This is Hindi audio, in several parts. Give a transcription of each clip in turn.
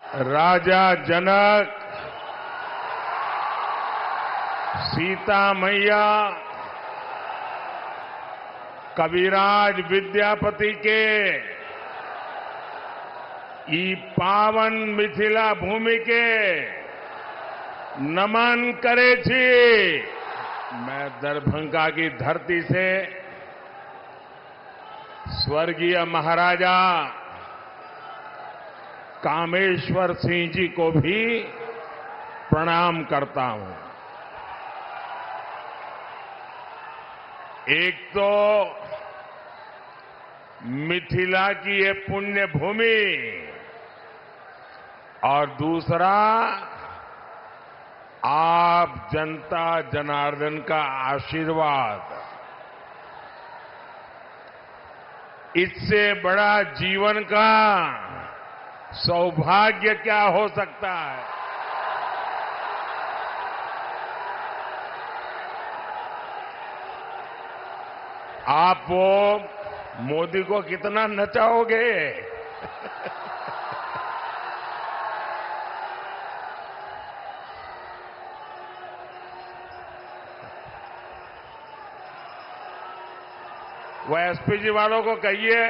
राजा जनक, सीता मैया, कविराज विद्यापति के ई पावन मिथिला भूमि के नमन करे छी। मैं दरभंगा की धरती से स्वर्गीय महाराजा कामेश्वर सिंह जी को भी प्रणाम करता हूं। एक तो मिथिला की ये पुण्य भूमि और दूसरा आप जनता जनार्दन का आशीर्वाद। इससे बड़ा जीवन का सौभाग्य क्या हो सकता है। आप वो मोदी को कितना नचाओगे। वो एसपीजी वालों को कहिए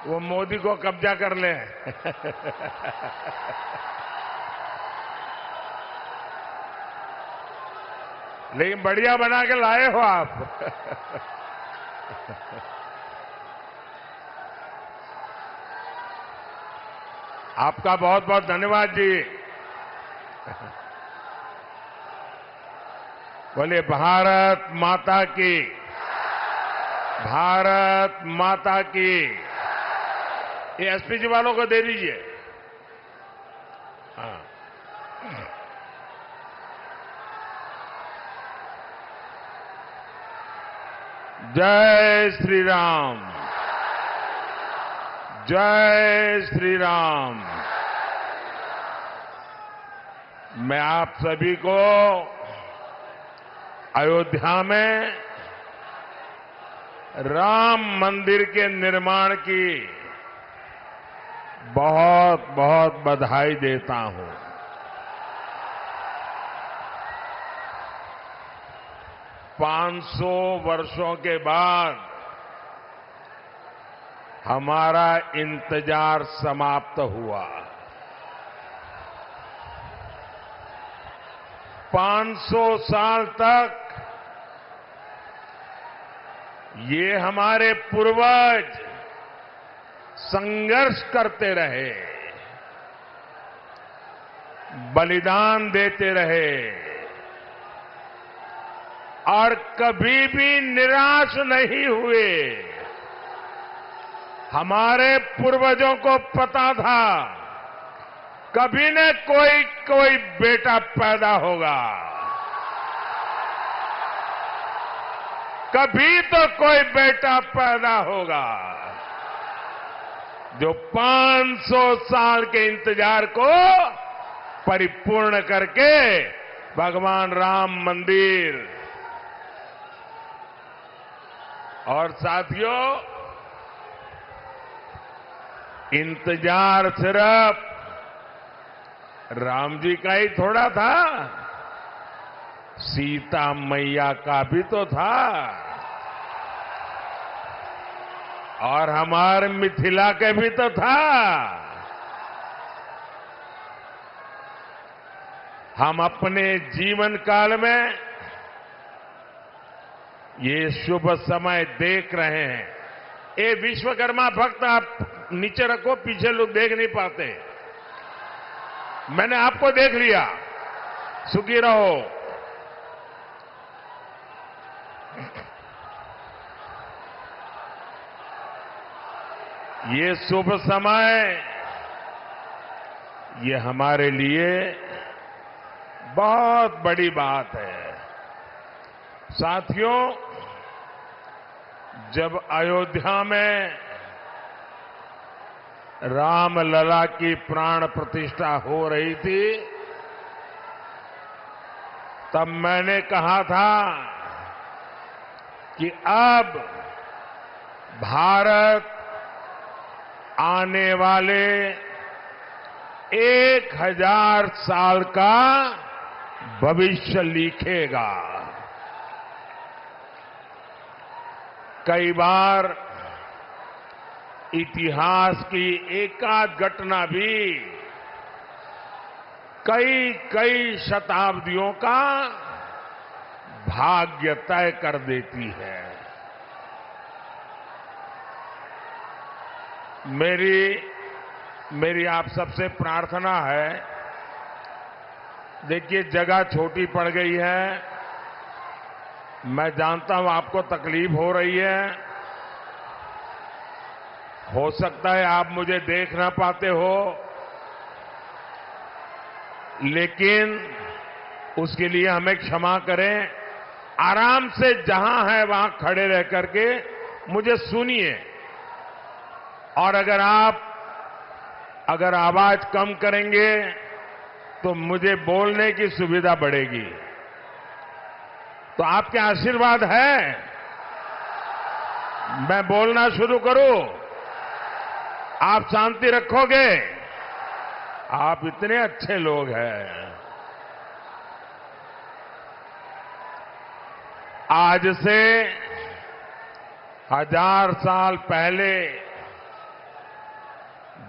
वो मोदी को कब्जा कर ले। लेकिन बढ़िया बना के लाए हो आप। आपका बहुत बहुत धन्यवाद जी। बोले भारत माता की, भारत माता की। ये एसपीजी वालों को दे दीजिए। हाँ। जय श्री राम, जय श्री राम। मैं आप सभी को अयोध्या में राम मंदिर के निर्माण की बहुत बहुत बधाई देता हूं। पांच सौ वर्षों के बाद हमारा इंतजार समाप्त हुआ। 500 साल तक ये हमारे पूर्वज संघर्ष करते रहे, बलिदान देते रहे और कभी भी निराश नहीं हुए। हमारे पूर्वजों को पता था कभी न कोई बेटा पैदा होगा, कभी तो कोई बेटा पैदा होगा जो 500 साल के इंतजार को परिपूर्ण करके भगवान राम मंदिर। और साथियों, इंतजार सिर्फ राम जी का ही थोड़ा था, सीता मैया का भी तो था और हमारे मिथिला के भी तो था। हम अपने जीवन काल में ये शुभ समय देख रहे हैं। ये विश्वकर्मा भक्त आप नीचे रखो, पीछे लोग देख नहीं पाते। मैंने आपको देख लिया, सुखी रहो। ये शुभ समय, ये हमारे लिए बहुत बड़ी बात है। साथियों, जब अयोध्या में रामलला की प्राण प्रतिष्ठा हो रही थी, तब मैंने कहा था कि अब भारत आने वाले 1000 साल का भविष्य लिखेगा। कई बार इतिहास की एकाध घटना भी कई कई शताब्दियों का भाग्य तय कर देती है। मेरी आप सबसे प्रार्थना है, देखिए जगह छोटी पड़ गई है, मैं जानता हूं आपको तकलीफ हो रही है, हो सकता है आप मुझे देख ना पाते हो, लेकिन उसके लिए हमें क्षमा करें। आराम से जहां है वहां खड़े रह करके मुझे सुनिए, और अगर आवाज कम करेंगे तो मुझे बोलने की सुविधा बढ़ेगी। तो आपके आशीर्वाद है मैं बोलना शुरू करूं? आप शांति रखोगे? आप इतने अच्छे लोग हैं। आज से 1000 साल पहले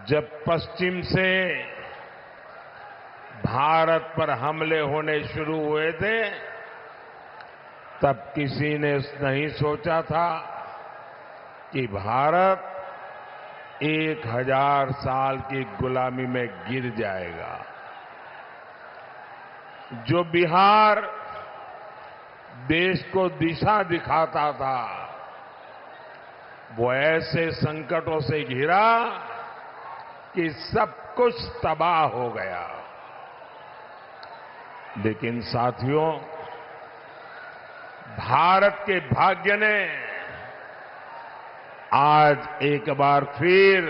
जब पश्चिम से भारत पर हमले होने शुरू हुए थे, तब किसी ने नहीं सोचा था कि भारत 1000 साल की गुलामी में गिर जाएगा। जो बिहार देश को दिशा दिखाता था, वो ऐसे संकटों से घिरा कि सब कुछ तबाह हो गया। लेकिन साथियों, भारत के भाग्य ने आज एक बार फिर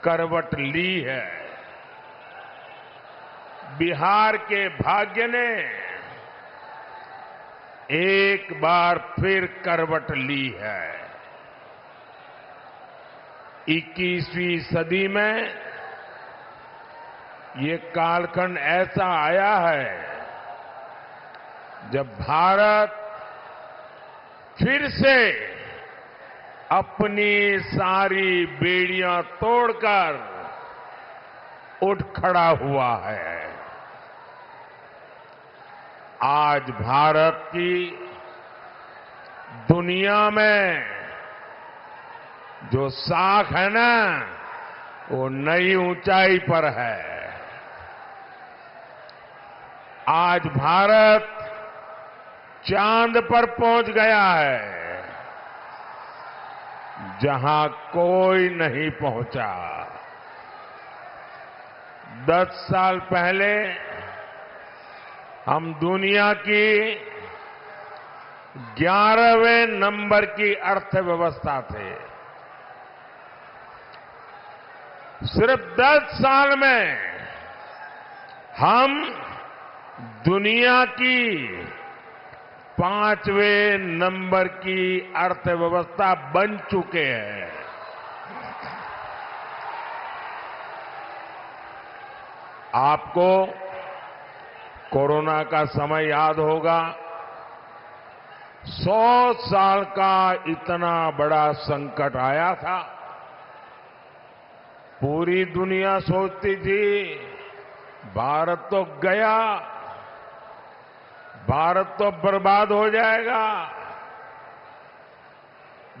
करवट ली है। बिहार के भाग्य ने एक बार फिर करवट ली है। 21वीं सदी में ये कालखंड ऐसा आया है जब भारत फिर से अपनी सारी बेड़ियां तोड़कर उठ खड़ा हुआ है। आज भारत की दुनिया में जो साख है ना, वो नई ऊंचाई पर है। आज भारत चांद पर पहुंच गया है, जहां कोई नहीं पहुंचा। 10 साल पहले हम दुनिया की 11वें नंबर की अर्थव्यवस्था थे। सिर्फ 10 साल में हम दुनिया की 5वें नंबर की अर्थव्यवस्था बन चुके हैं। आपको कोरोना का समय याद होगा। 100 साल का इतना बड़ा संकट आया था। पूरी दुनिया सोचती थी भारत तो गया, भारत तो बर्बाद हो जाएगा,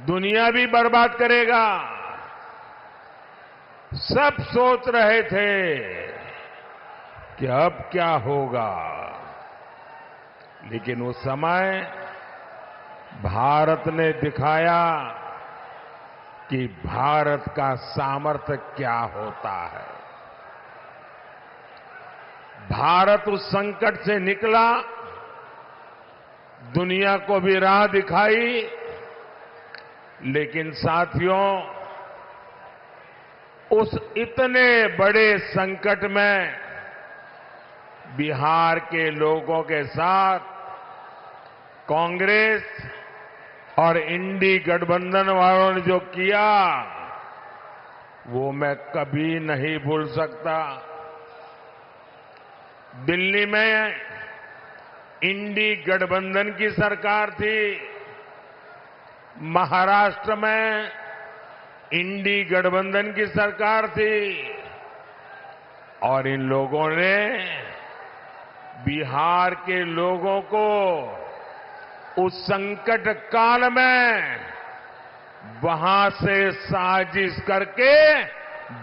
दुनिया भी बर्बाद करेगा। सब सोच रहे थे कि अब क्या होगा, लेकिन उस समय भारत ने दिखाया कि भारत का सामर्थ्य क्या होता है। भारत उस संकट से निकला, दुनिया को भी राह दिखाई, लेकिन साथियों, उस इतने बड़े संकट में बिहार के लोगों के साथ कांग्रेस और इंडी गठबंधन वालों ने जो किया, वो मैं कभी नहीं भूल सकता। दिल्ली में इंडी गठबंधन की सरकार थी, महाराष्ट्र में इंडी गठबंधन की सरकार थी और इन लोगों ने बिहार के लोगों को उस संकट काल में वहां से साजिश करके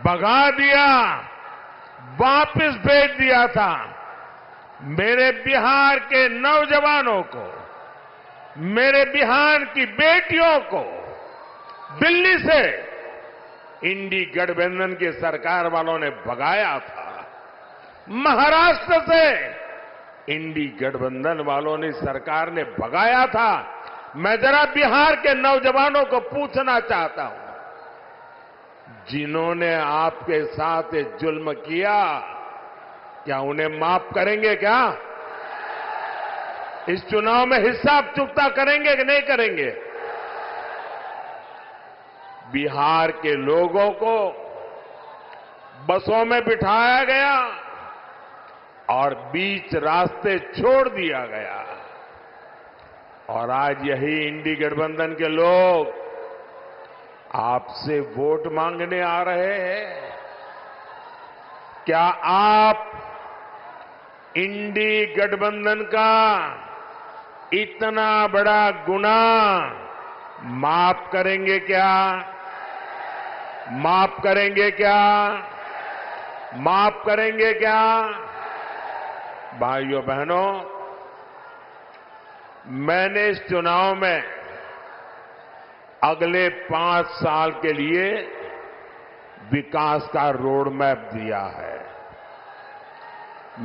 भगा दिया, वापस भेज दिया था। मेरे बिहार के नौजवानों को, मेरे बिहार की बेटियों को दिल्ली से इंडी गठबंधन की सरकार वालों ने भगाया था। महाराष्ट्र से इंडी गठबंधन वालों ने, सरकार ने भगाया था। मैं जरा बिहार के नौजवानों को पूछना चाहता हूं, जिन्होंने आपके साथ ये जुल्म किया, क्या उन्हें माफ करेंगे? क्या इस चुनाव में हिसाब चुकता करेंगे कि नहीं करेंगे? बिहार के लोगों को बसों में बिठाया गया और बीच रास्ते छोड़ दिया गया और आज यही इंडी गठबंधन के लोग आपसे वोट मांगने आ रहे हैं। क्या आप इंडी गठबंधन का इतना बड़ा गुनाह माफ करेंगे क्या? माफ करेंगे क्या? माफ करेंगे क्या? भाइयों बहनों, मैंने इस चुनाव में अगले 5 साल के लिए विकास का रोड मैप दिया है।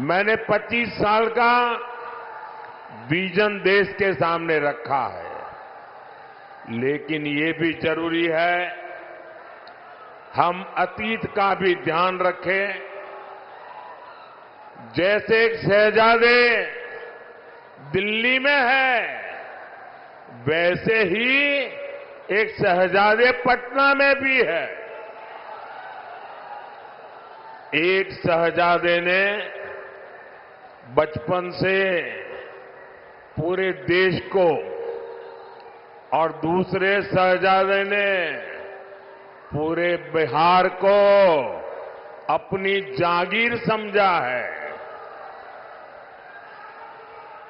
मैंने 25 साल का विजन देश के सामने रखा है। लेकिन ये भी जरूरी है हम अतीत का भी ध्यान रखें। जैसे एक शहजादे दिल्ली में है, वैसे ही एक शहजादे पटना में भी है। एक शहजादे ने बचपन से पूरे देश को और दूसरे शहजादे ने पूरे बिहार को अपनी जागीर समझा है।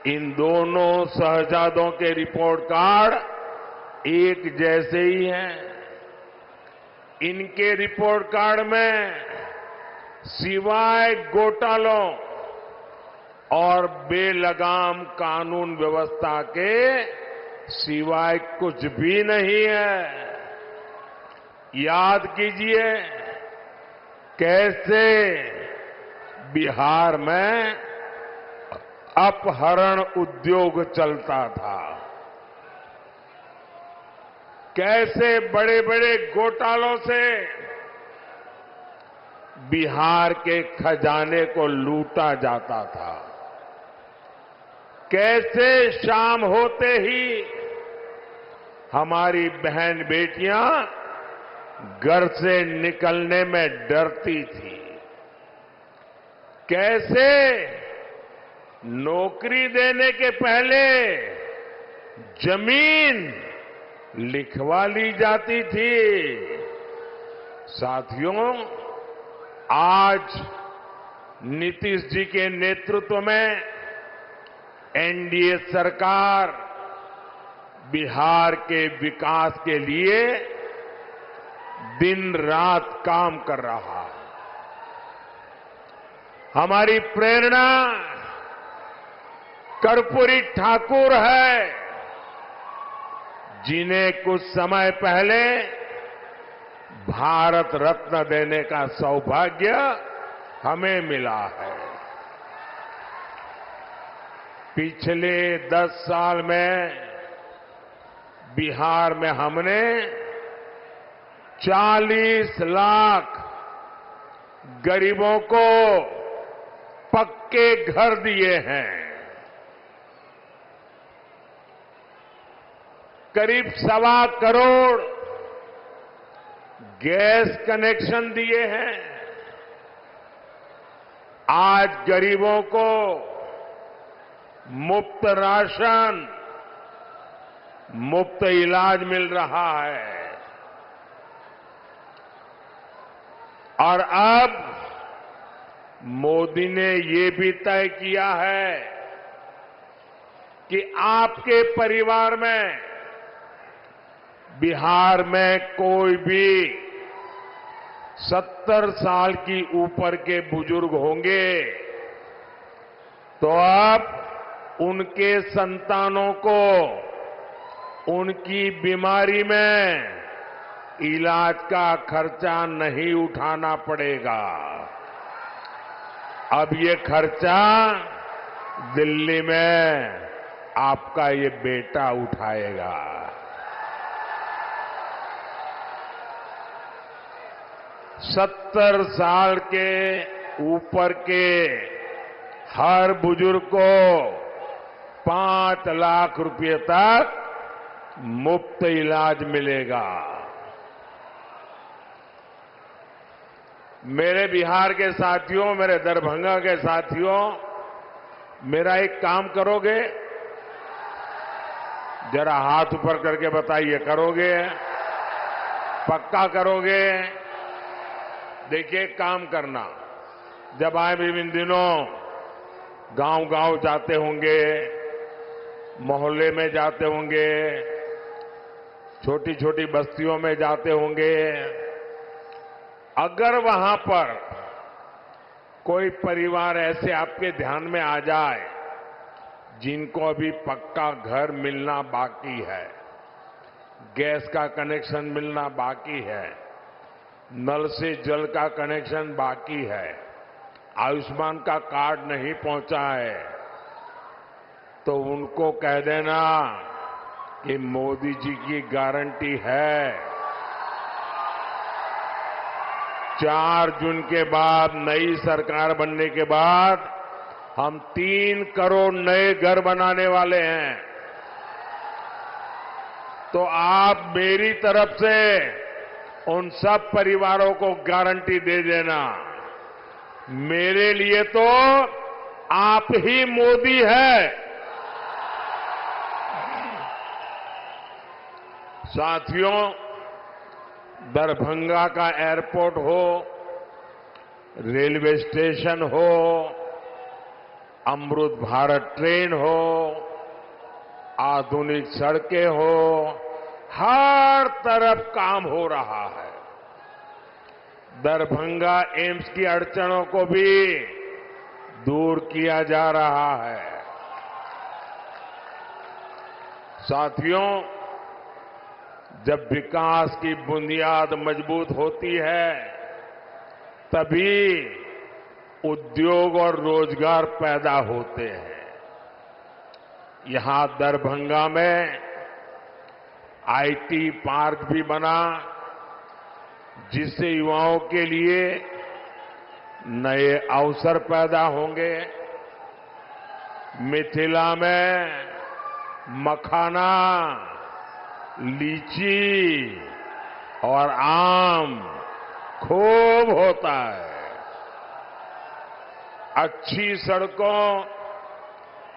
इन दोनों शहजादों के रिपोर्ट कार्ड एक जैसे ही हैं। इनके रिपोर्ट कार्ड में सिवाय घोटालों और बेलगाम कानून व्यवस्था के सिवाय कुछ भी नहीं है। याद कीजिए कैसे बिहार में अपहरण उद्योग चलता था, कैसे बड़े बड़े घोटालों से बिहार के खजाने को लूटा जाता था, कैसे शाम होते ही हमारी बहन बेटियां घर से निकलने में डरती थी, कैसे नौकरी देने के पहले जमीन लिखवा ली जाती थी। साथियों, आज नीतीश जी के नेतृत्व में एनडीए सरकार बिहार के विकास के लिए दिन रात काम कर रहा है। हमारी प्रेरणा कर्पूरी ठाकुर है, जिन्हें कुछ समय पहले भारत रत्न देने का सौभाग्य हमें मिला है। पिछले 10 साल में बिहार में हमने 40 लाख गरीबों को पक्के घर दिए हैं। करीब 1.25 करोड़ गैस कनेक्शन दिए हैं। आज गरीबों को मुफ्त राशन, मुफ्त इलाज मिल रहा है। और अब मोदी ने ये भी तय किया है कि आपके परिवार में, बिहार में कोई भी 70 साल की ऊपर के बुजुर्ग होंगे तो अब उनके संतानों को उनकी बीमारी में इलाज का खर्चा नहीं उठाना पड़ेगा। अब ये खर्चा दिल्ली में आपका ये बेटा उठाएगा। 70 साल के ऊपर के हर बुजुर्ग को 5 लाख रुपए तक मुफ्त इलाज मिलेगा। मेरे बिहार के साथियों, मेरे दरभंगा के साथियों, मेरा एक काम करोगे? जरा हाथ ऊपर करके बताइए, करोगे? पक्का करोगे? देखिए, काम करना। जब आए भी इन दिनों गांव-गांव जाते होंगे, मोहल्ले में जाते होंगे, छोटी छोटी बस्तियों में जाते होंगे, अगर वहां पर कोई परिवार ऐसे आपके ध्यान में आ जाए जिनको अभी पक्का घर मिलना बाकी है, गैस का कनेक्शन मिलना बाकी है, नल से जल का कनेक्शन बाकी है, आयुष्मान का कार्ड नहीं पहुंचा है, तो उनको कह देना कि मोदी जी की गारंटी है 4 जून के बाद, नई सरकार बनने के बाद हम 3 करोड़ नए घर बनाने वाले हैं। तो आप मेरी तरफ से उन सब परिवारों को गारंटी दे देना, मेरे लिए तो आप ही मोदी है। साथियों, दरभंगा का एयरपोर्ट हो, रेलवे स्टेशन हो, अमृत भारत ट्रेन हो, आधुनिक सड़कें हो, हर तरफ काम हो रहा है। दरभंगा एम्स की अड़चनों को भी दूर किया जा रहा है। साथियों, जब विकास की बुनियाद मजबूत होती है तभी उद्योग और रोजगार पैदा होते हैं। यहां दरभंगा में आईटी पार्क भी बना, जिससे युवाओं के लिए नए अवसर पैदा होंगे। मिथिला में मखाना, लीची और आम खूब होता है। अच्छी सड़कों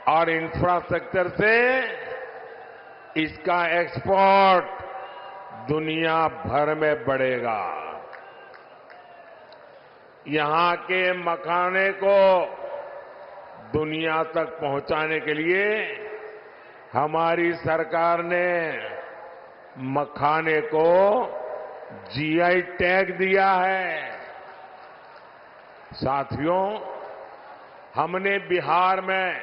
और इंफ्रास्ट्रक्चर से इसका एक्सपोर्ट दुनिया भर में बढ़ेगा। यहां के मखाने को दुनिया तक पहुंचाने के लिए हमारी सरकार ने मखाने को जीआई टैग दिया है। साथियों, हमने बिहार में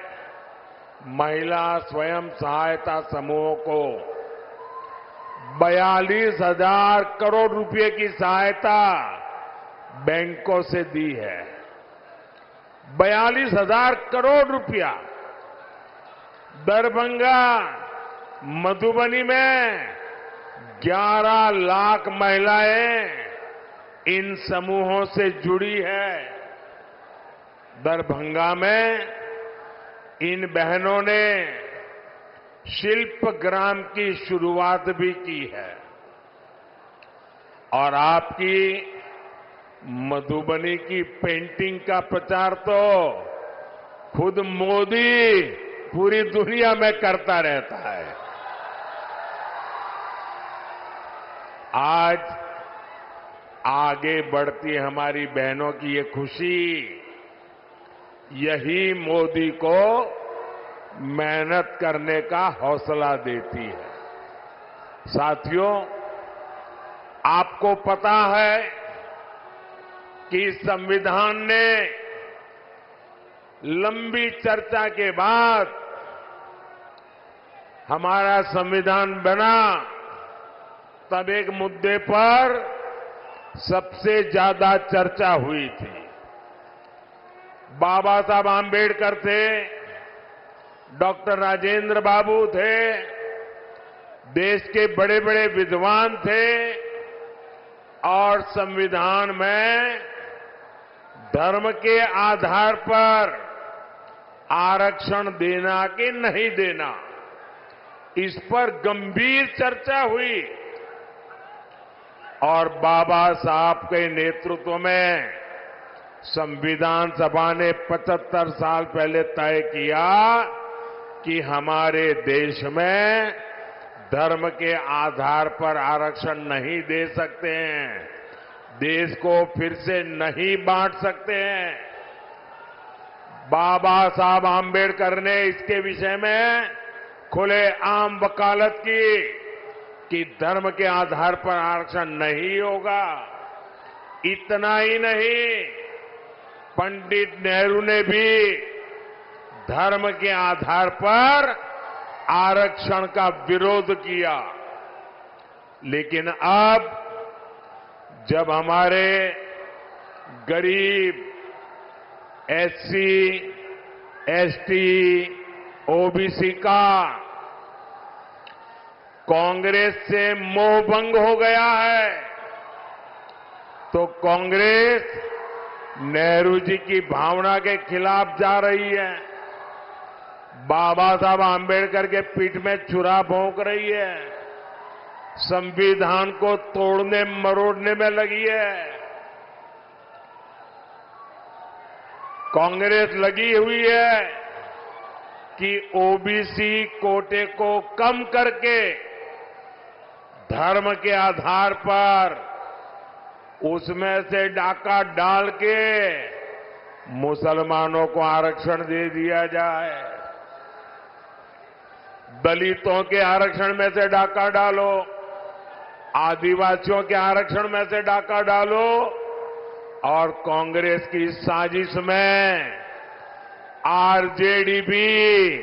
महिला स्वयं सहायता समूहों को 42,000 करोड़ रुपए की सहायता बैंकों से दी है। 42,000 करोड़ रुपया। दरभंगा, मधुबनी में 11 लाख महिलाएं इन समूहों से जुड़ी है। दरभंगा में इन बहनों ने शिल्प ग्राम की शुरुआत भी की है। और आपकी मधुबनी की पेंटिंग का प्रचार तो खुद मोदी पूरी दुनिया में करता रहता है। आज आगे बढ़ती हमारी बहनों की ये खुशी यही मोदी को मेहनत करने का हौसला देती है। साथियों, आपको पता है कि संविधान ने लंबी चर्चा के बाद हमारा संविधान बना, तब एक मुद्दे पर सबसे ज्यादा चर्चा हुई थी। बाबा साहब आम्बेडकर थे, डॉक्टर राजेंद्र बाबू थे, देश के बड़े बड़े विद्वान थे और संविधान में धर्म के आधार पर आरक्षण देना कि नहीं देना, इस पर गंभीर चर्चा हुई। और बाबा साहब के नेतृत्व में संविधान सभा ने 75 साल पहले तय किया कि हमारे देश में धर्म के आधार पर आरक्षण नहीं दे सकते हैं, देश को फिर से नहीं बांट सकते हैं। बाबा साहब आम्बेडकर ने इसके विषय में खुले आम वकालत की कि धर्म के आधार पर आरक्षण नहीं होगा। इतना ही नहीं, पंडित नेहरू ने भी धर्म के आधार पर आरक्षण का विरोध किया। लेकिन अब जब हमारे गरीब एससी, एसटी, ओबीसी का कांग्रेस से मोह भंग हो गया है, तो कांग्रेस नेहरू जी की भावना के खिलाफ जा रही है, बाबा साहब आम्बेडकर के पीठ में छुरा भोंक रही है, संविधान को तोड़ने मरोड़ने में लगी है। कांग्रेस लगी हुई है कि ओबीसी कोटे को कम करके धर्म के आधार पर उसमें से डाका डाल के मुसलमानों को आरक्षण दे दिया जाए। दलितों के आरक्षण में से डाका डालो, आदिवासियों के आरक्षण में से डाका डालो, और कांग्रेस की साजिश में आरजेडी भी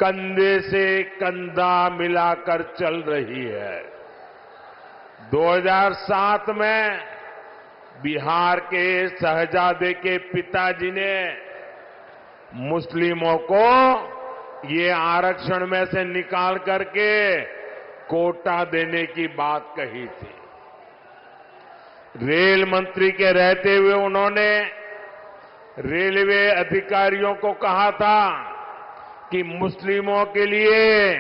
कंधे से कंधा मिलाकर चल रही है। 2007 में बिहार के शहजादे के पिताजी ने मुस्लिमों को ये आरक्षण में से निकाल करके कोटा देने की बात कही थी। रेल मंत्री के रहते हुए उन्होंने रेलवे अधिकारियों को कहा था कि मुस्लिमों के लिए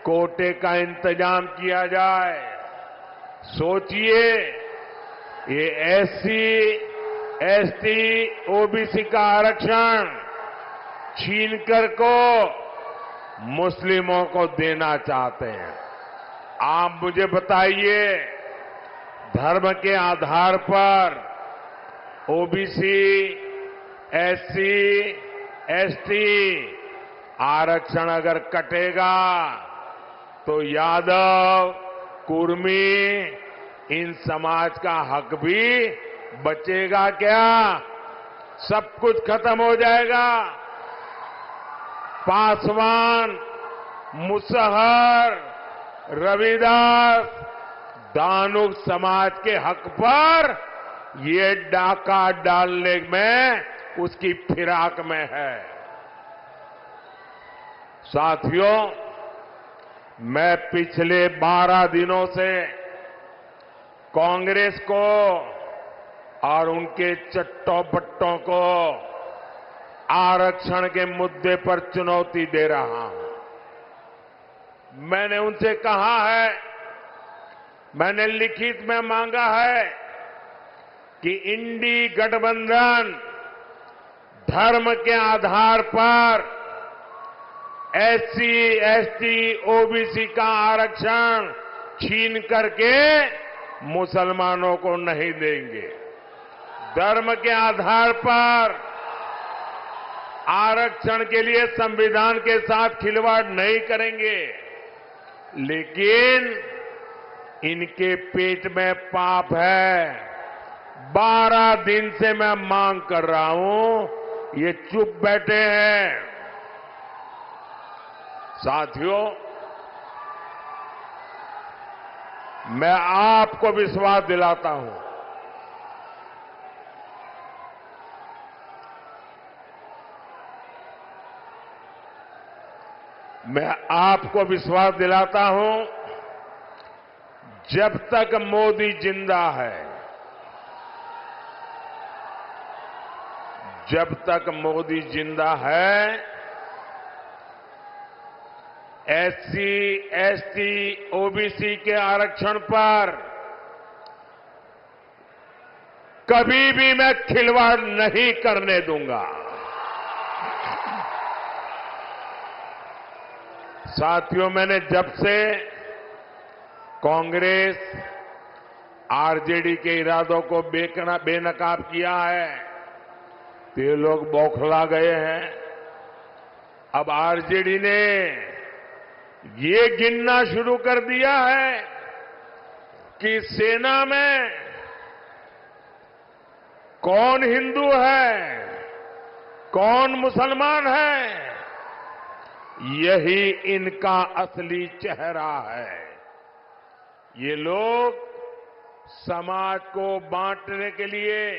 कोटे का इंतजाम किया जाए। सोचिए, ये एससी, एसटी, ओबीसी का आरक्षण छीनकर को मुस्लिमों को देना चाहते हैं। आप मुझे बताइए, धर्म के आधार पर ओबीसी, एससी, एसटी आरक्षण अगर कटेगा तो यादव, कुर्मी, इन समाज का हक भी बचेगा क्या? सब कुछ खत्म हो जाएगा। पासवान, मुसहर, रविदास, दानुक समाज के हक पर ये डाका डालने में उसकी फिराक में है। साथियों, मैं पिछले 12 दिनों से कांग्रेस को और उनके चट्टों बट्टों को आरक्षण के मुद्दे पर चुनौती दे रहा हूं। मैंने उनसे कहा है, मैंने लिखित में मांगा है कि इंडी गठबंधन धर्म के आधार पर एससी, एसटी, ओबीसी का आरक्षण छीन करके मुसलमानों को नहीं देंगे। धर्म के आधार पर आरक्षण के लिए संविधान के साथ खिलवाड़ नहीं करेंगे, लेकिन इनके पेट में पाप है। 12 दिन से मैं मांग कर रहा हूं, ये चुप बैठे हैं। साथियों, मैं आपको विश्वास दिलाता हूं, मैं आपको विश्वास दिलाता हूं, जब तक मोदी जिंदा है, जब तक मोदी जिंदा है, एससी, एसटी, ओबीसी के आरक्षण पर कभी भी मैं खिलवाड़ नहीं करने दूंगा। साथियों, मैंने जब से कांग्रेस, आरजेडी के इरादों को बेनकाब किया है, तो ये लोग बौखला गए हैं। अब आरजेडी ने ये गिनना शुरू कर दिया है कि सेना में कौन हिंदू है, कौन मुसलमान है। यही इनका असली चेहरा है। ये लोग समाज को बांटने के लिए,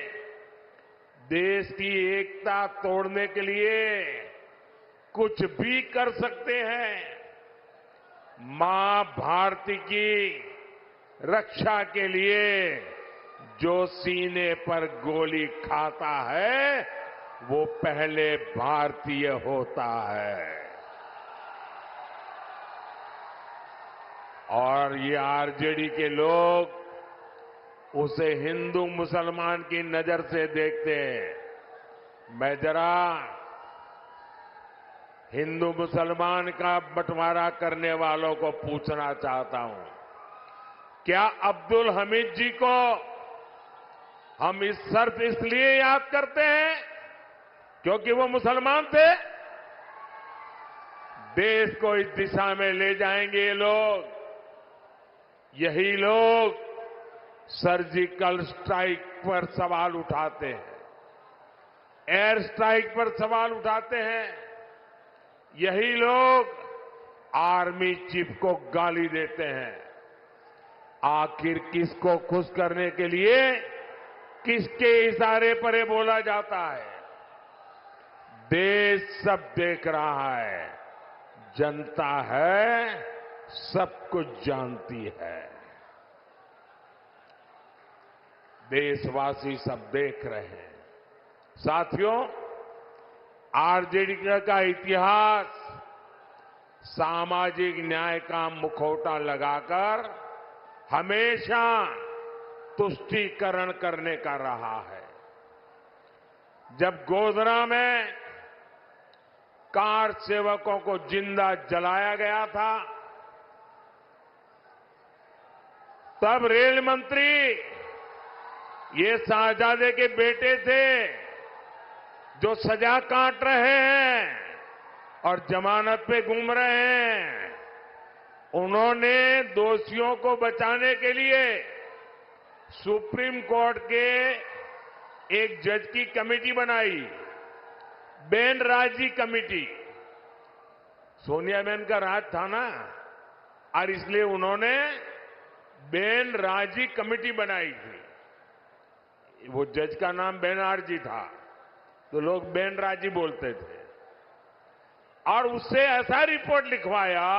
देश की एकता तोड़ने के लिए कुछ भी कर सकते हैं। मां भारती की रक्षा के लिए जो सीने पर गोली खाता है, वो पहले भारतीय होता है। और ये आरजेडी के लोग उसे हिंदू मुसलमान की नजर से देखते हैं। मैं जरा हिंदू मुसलमान का बंटवारा करने वालों को पूछना चाहता हूं, क्या अब्दुल हमीद जी को हम सिर्फ इसलिए याद करते हैं क्योंकि वो मुसलमान थे? देश को इस दिशा में ले जाएंगे ये लोग। यही लोग सर्जिकल स्ट्राइक पर सवाल उठाते हैं, एयर स्ट्राइक पर सवाल उठाते हैं। यही लोग आर्मी चीफ को गाली देते हैं। आखिर किसको खुश करने के लिए किसके इशारे पर ये बोला जाता है? देश सब देख रहा है, जनता है, सब कुछ जानती है। देशवासी सब देख रहे हैं। साथियों, आरजेडी का इतिहास सामाजिक न्याय का मुखौटा लगाकर हमेशा तुष्टीकरण करने का रहा है। जब गोधरा में कार सेवकों को जिंदा जलाया गया था, तब रेल मंत्री ये शाहजादे के बेटे थे जो सजा काट रहे हैं और जमानत पे घूम रहे हैं। उन्होंने दोषियों को बचाने के लिए सुप्रीम कोर्ट के एक जज की कमेटी बनाई, बेनराजी कमेटी। सोनिया बहन का राज था ना, और इसलिए उन्होंने बेनराजी कमेटी बनाई थी। वो जज का नाम बेनर्जी था, तो लोग बेनराजी बोलते थे। और उससे ऐसा रिपोर्ट लिखवाया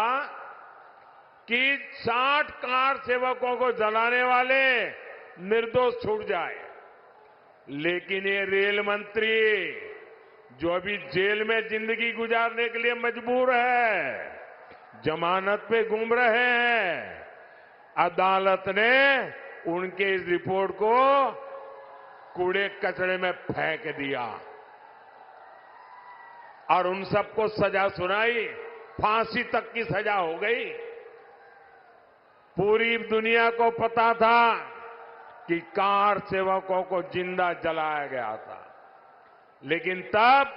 कि 60 कार सेवकों को जलाने वाले निर्दोष छूट जाए। लेकिन ये रेल मंत्री जो अभी जेल में जिंदगी गुजारने के लिए मजबूर है, जमानत पे घूम रहे हैं, अदालत ने उनके इस रिपोर्ट को कूड़े कचरे में फेंक दिया और उन सबको सजा सुनाई, फांसी तक की सजा हो गई। पूरी दुनिया को पता था कि कार सेवकों को जिंदा जलाया गया था, लेकिन तब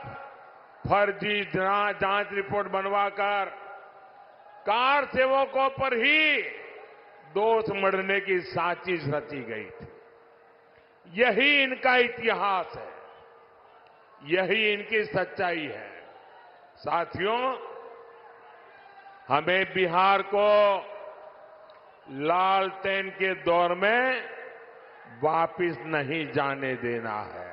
फर्जी जांच रिपोर्ट बनवाकर कार सेवकों पर ही दोष मढ़ने की साजिश रची गई थी। यही इनका इतिहास है, यही इनकी सच्चाई है। साथियों, हमें बिहार को लालटेन के दौर में वापिस नहीं जाने देना है।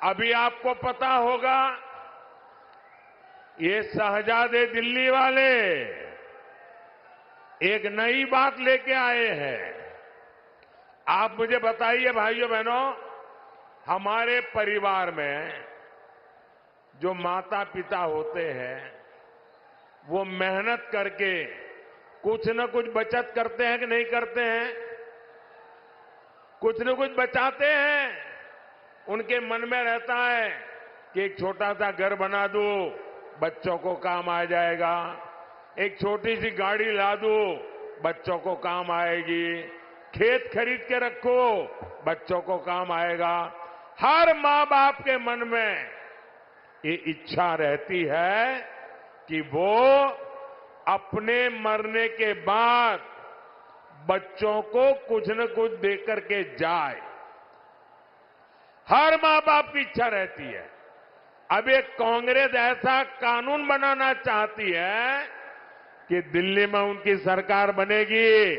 अभी आपको पता होगा, ये शहजादे दिल्ली वाले एक नई बात लेके आए हैं। आप मुझे बताइए भाइयों बहनों, हमारे परिवार में जो माता पिता होते हैं वो मेहनत करके कुछ न कुछ बचत करते हैं कि नहीं करते हैं? कुछ न कुछ बचाते हैं। उनके मन में रहता है कि एक छोटा सा घर बना दूं, बच्चों को काम आ जाएगा। एक छोटी सी गाड़ी ला दूं, बच्चों को काम आएगी। खेत खरीद के रखो, बच्चों को काम आएगा। हर मां बाप के मन में ये इच्छा रहती है कि वो अपने मरने के बाद बच्चों को कुछ न कुछ देकर के जाए। हर मां बाप की इच्छा रहती है। अब एक कांग्रेस ऐसा कानून बनाना चाहती है कि दिल्ली में उनकी सरकार बनेगी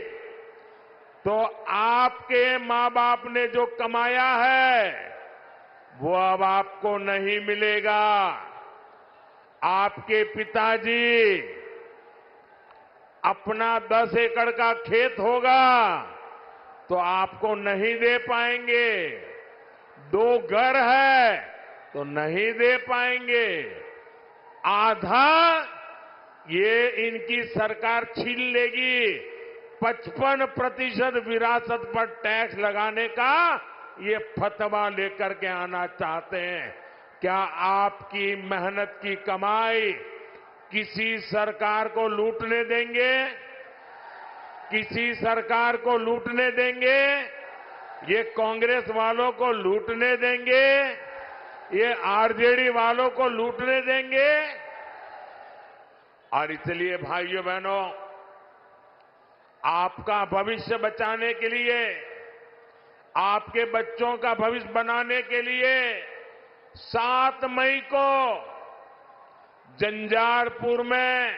तो आपके मां बाप ने जो कमाया है वो अब आपको नहीं मिलेगा। आपके पिताजी अपना 10 एकड़ का खेत होगा तो आपको नहीं दे पाएंगे। 2 घर है तो नहीं दे पाएंगे। आधा ये इनकी सरकार छीन लेगी। 55% विरासत पर टैक्स लगाने का ये फतवा लेकर के आना चाहते हैं। क्या आपकी मेहनत की कमाई किसी सरकार को लूटने देंगे? किसी सरकार को लूटने देंगे? ये कांग्रेस वालों को लूटने देंगे? ये आरजेडी वालों को लूटने देंगे? और इसलिए भाइयों बहनों, आपका भविष्य बचाने के लिए, आपके बच्चों का भविष्य बनाने के लिए 7 मई को झंझारपुर में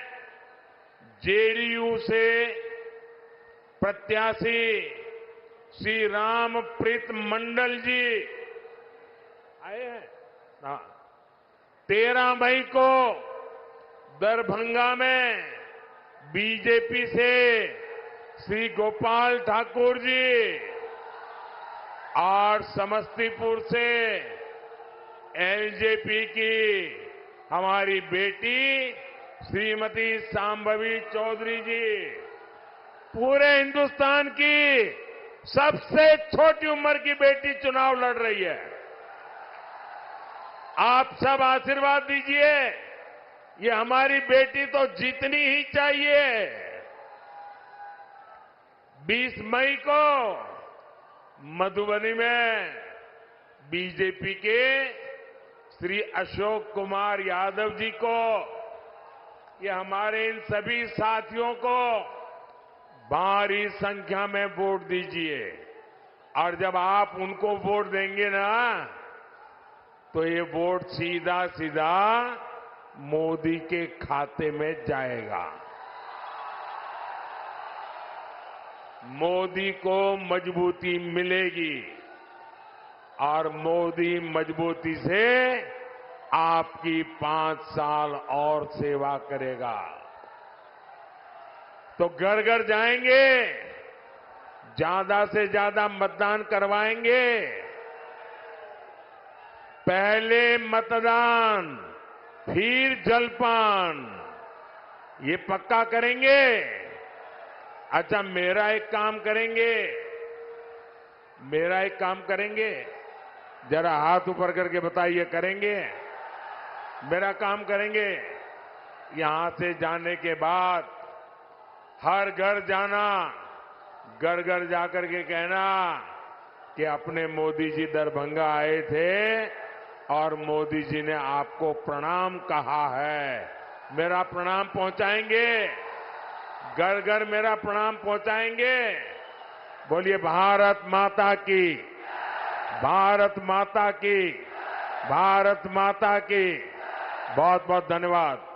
जेडीयू से प्रत्याशी श्री रामप्रीत मंडल जी आए हैं। 13 मई को दरभंगा में बीजेपी से श्री गोपाल ठाकुर जी और समस्तीपुर से एलजेपी की हमारी बेटी श्रीमती सांभवी चौधरी जी, पूरे हिंदुस्तान की सबसे छोटी उम्र की बेटी चुनाव लड़ रही है। आप सब आशीर्वाद दीजिए, ये हमारी बेटी तो जीतनी ही चाहिए। 20 मई को मधुबनी में बीजेपी के श्री अशोक कुमार यादव जी को, ये हमारे इन सभी साथियों को भारी संख्या में वोट दीजिए। और जब आप उनको वोट देंगे ना, तो ये वोट सीधा सीधा मोदी के खाते में जाएगा। मोदी को मजबूती मिलेगी और मोदी मजबूती से आपकी 5 साल और सेवा करेगा। तो घर घर जाएंगे, ज्यादा से ज्यादा मतदान करवाएंगे। पहले मतदान फिर जलपान, ये पक्का करेंगे। अच्छा, मेरा एक काम करेंगे, जरा हाथ ऊपर करके बताइए, करेंगे? मेरा काम करेंगे। यहां से जाने के बाद हर घर जाना, घर घर जाकर के कहना कि अपने मोदी जी दरभंगा आए थे और मोदी जी ने आपको प्रणाम कहा है। मेरा प्रणाम पहुंचाएंगे, घर घर मेरा प्रणाम पहुंचाएंगे। बोलिए भारत माता की, भारत माता की, भारत माता की। बहुत बहुत धन्यवाद।